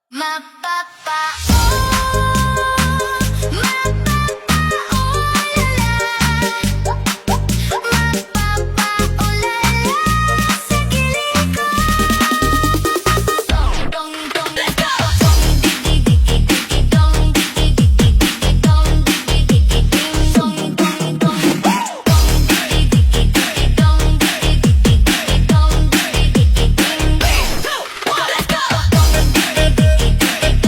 Mapapa, oh, mapapa, oh la la. Mapapa, oh la la. Sa gilid ko. Dong, dong, dong, dong, digi, digi, digi, dong, digi, digi, digi, dong, digi, digi, ding, dong, dong, dong, dong, digi, digi, digi, dong, digi, digi, digi, dong, digi, digi, ding, dong. 1, 2, 3, let's go.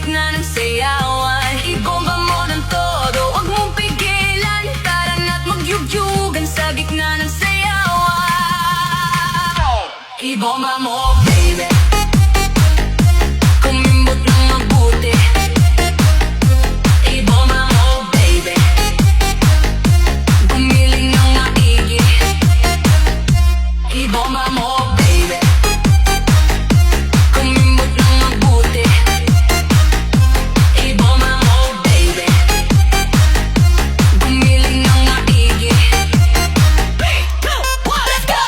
gitna ng sayawan. Ibomba mo ng todo, huwag mong pigilan. Tara na't magyugyugan sa gitna ng sayawan. Ibomba mo, baby. Kumimbot ng mabuti. Ibomba mo, baby. Gumiling ng maigi. Ibomba mo, baby. Kumimbot ng mabuti. Ibomba mo, baby. Gumiling ng maigi. 3, 2, 1, let's go!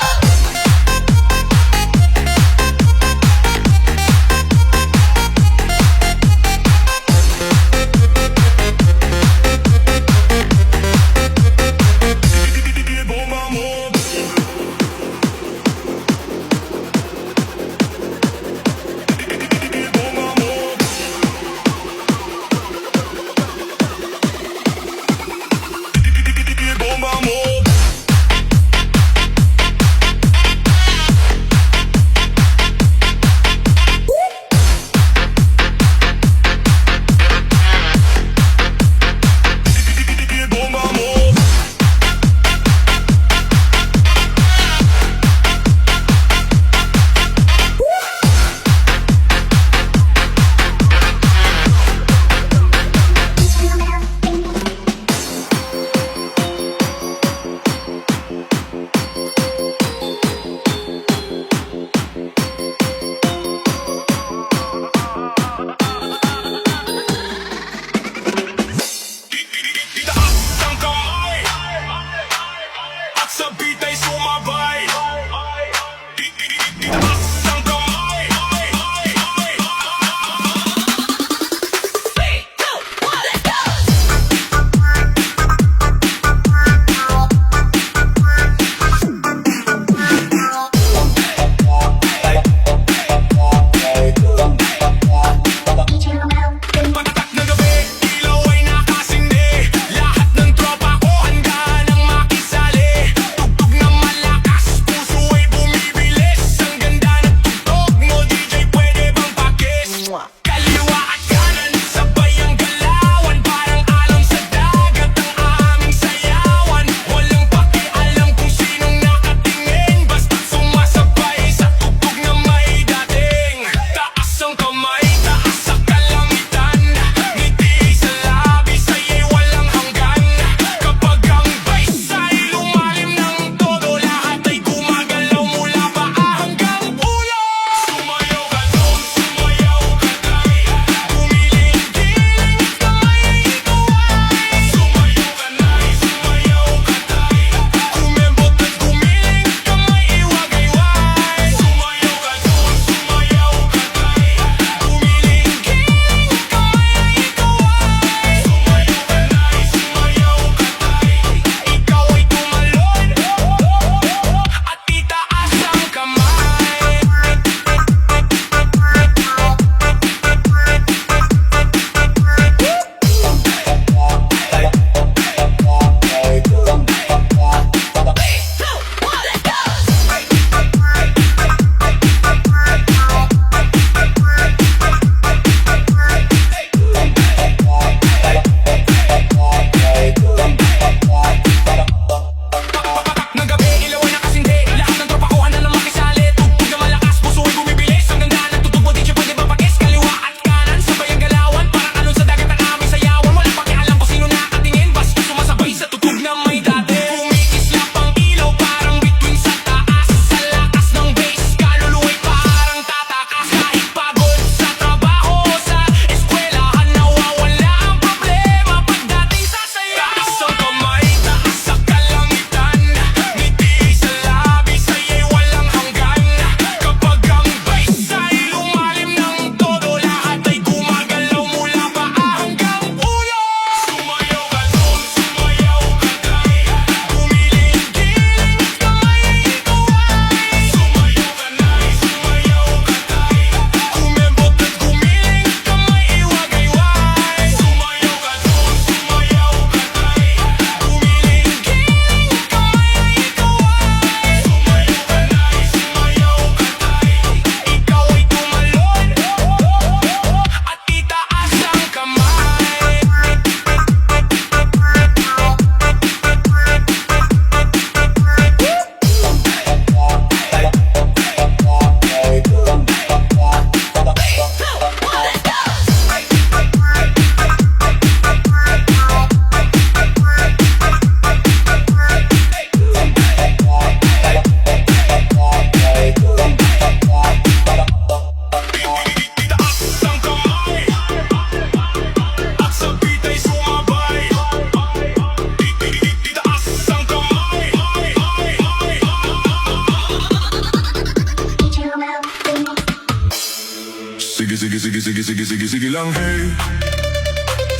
sige lang hey.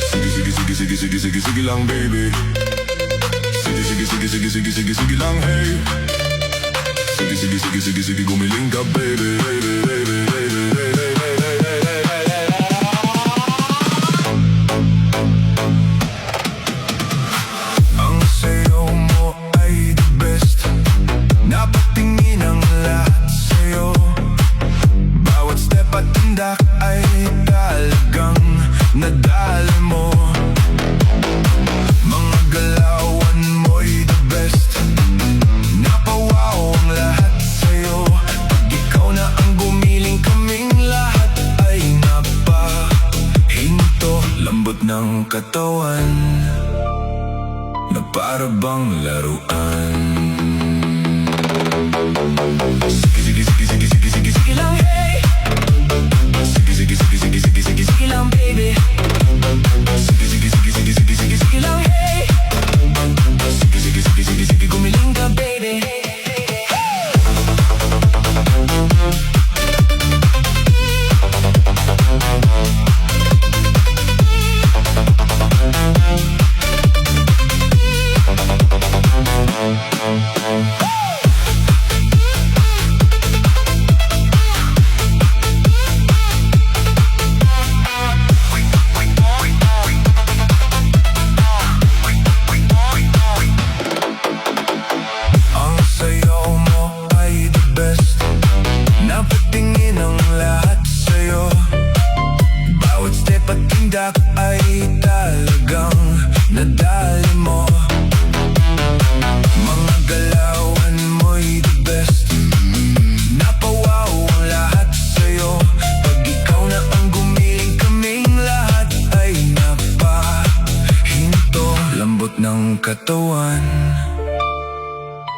Sige lang baby. Sige lang hey. Sige gumiling ka baby. Ang sayo mo ay the best. Napatingin ang lahat sa'yo. Bawat step at tindak ay talagang nadali mo. Mga galawan mo'y the best. Napawaw ang lahat sa'yo. Pag ikaw na ang gumiling, kaming lahat ay napahinto. Lambot ng katawan na para bang laruan. Sige lang hey. Sige lang baby. Sige lang hey. Sige gumiling ka baby. Ang sayaw mo ay the best. Napatingin ang lahat sa'yo. Bawat step at tindak ay talagang nadali mo. Mga galawan mo'y the best. Napawaw ang lahat sa'yo. Pag ikaw na ang gumiling, kaming lahat ay napahinto. Lambot ng katawan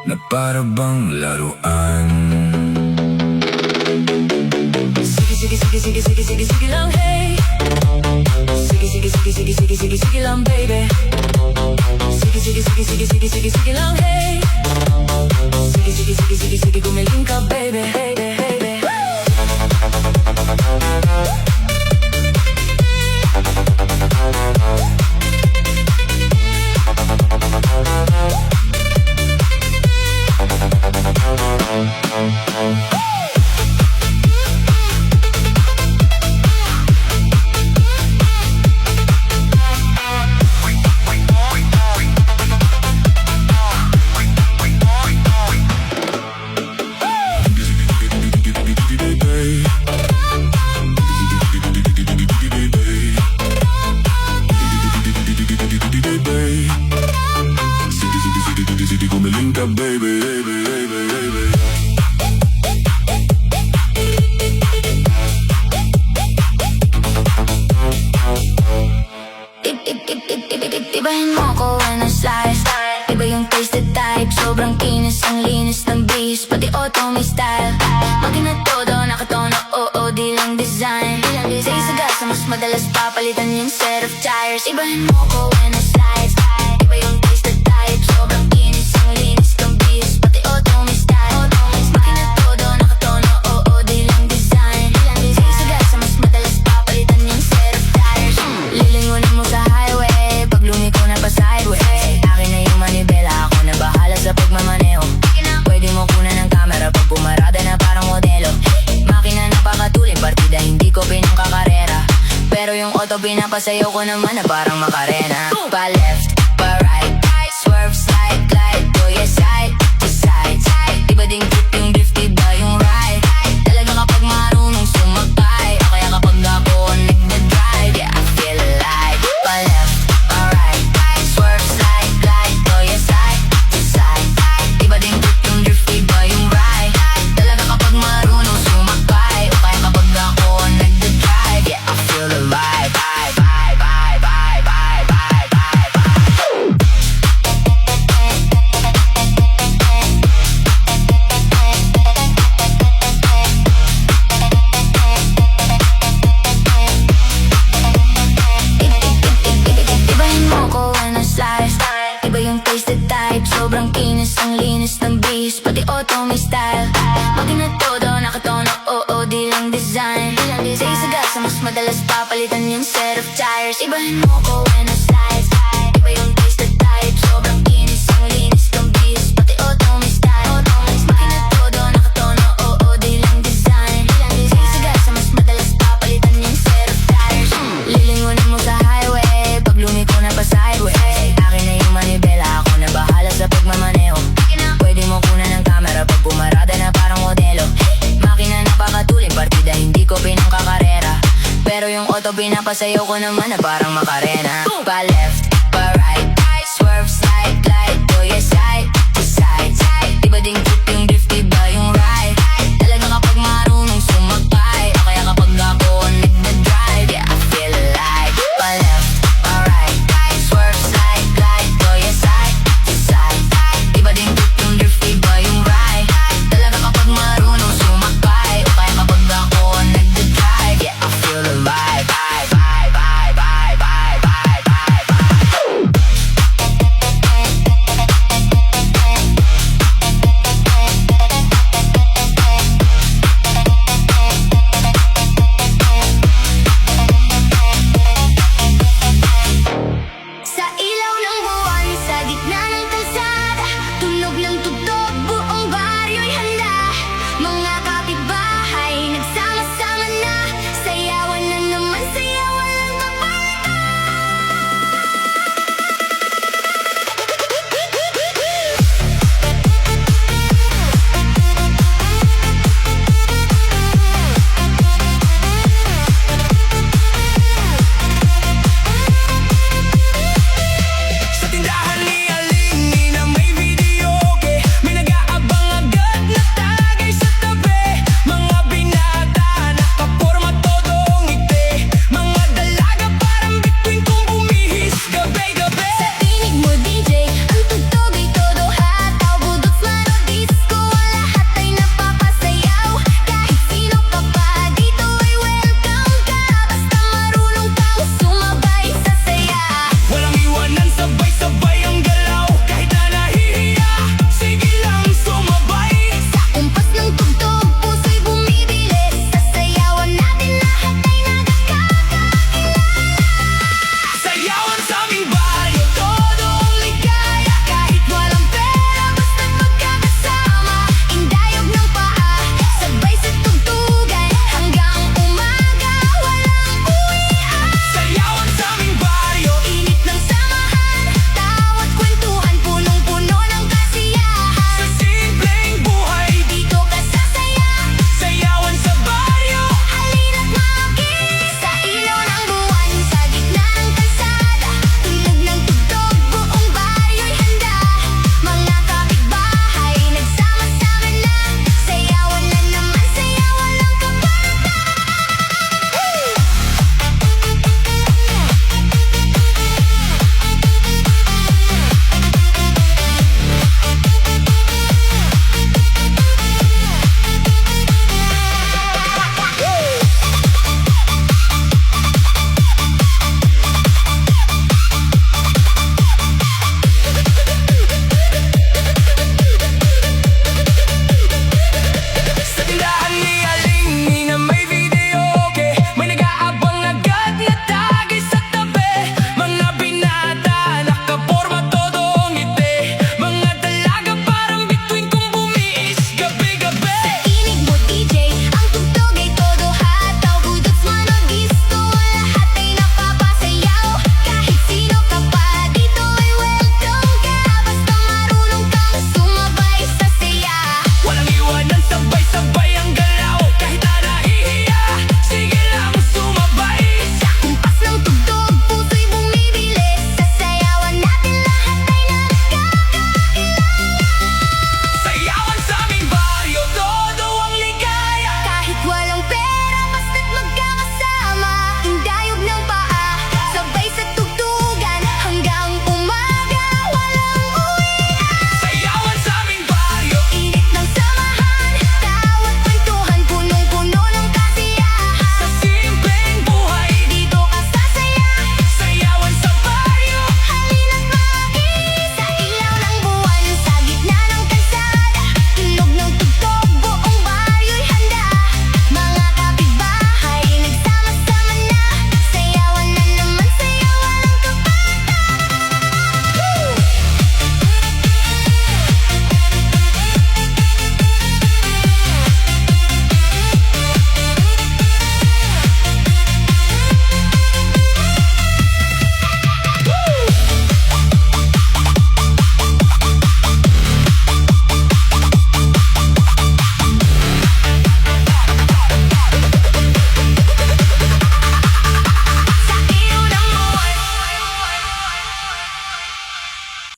na para bang laruan. Sige lang hey. Sige lang baby. Sige lang hey. Sige gumiling ka baby. Sige gumiling ka baby. Ibahin mo ko when I slide. Iba yung taste at type. Sobrang kinis, ang linis ng bis. Pati auto may style. Makina todo, nakatono, oo, di lang design. Sa isagasa, mas madalas papalitan yung set of tires. Ibahin mo ko when I slide. Iba yung taste at type. Sobrang kinis, ang linis ng bis. Pati auto may style. Makina todo, nakatono, oo, di lang design. Sa isagasa, mas madalas papalitan yung set of tires. Lilingunin mo sa highway, pag lumiko na pa sideways. Akin na yung manibela, ako na bahala sa pagmamaneho. Pwede mo kunan ng camera pag pumarada na parang modelo. Makina napakatuloy, partida hindi ko pinangkakarera. Pero yung auto pinapasayaw ko naman na parang makarena. Pa left, pa right, swerve, slide, glide. Go yes, side to side. Iba ding trip yung drift, iba yung ride. Talaga kapag marunong sumakay, o kaya kapag ako nagda-drive. Yeah, I feel alive. Pa left, pa right, swerve, slide, glide. Go yes, side to side. Iba ding trip yung drift, iba yung ride. Talaga kapag marunong sumakay, o kaya kapag ako nagda-drive. Yeah, I feel alive. madalas papalitan yung set of tires. Ibahin mo ko when I slide, slide. Iba yung taste na type, sobrang kinis. Ang linis ng bis, pati auto may style. Makina todo, nakatono, oo, di lang design. Sigas sa mas madalas papalitan yung set of tires. Lilingunin mo sa highway, pag lumiko na pa sideways. Akin na yung manibela, ako na bahala sa pagmamaneho. Pwede mo kunan ng camera pag pumarada na parang modelo. Makina napakatuling, partida hindi ko pinangkakarera. Pero yung auto pinapasayaw ko naman na parang makarena. Pa left,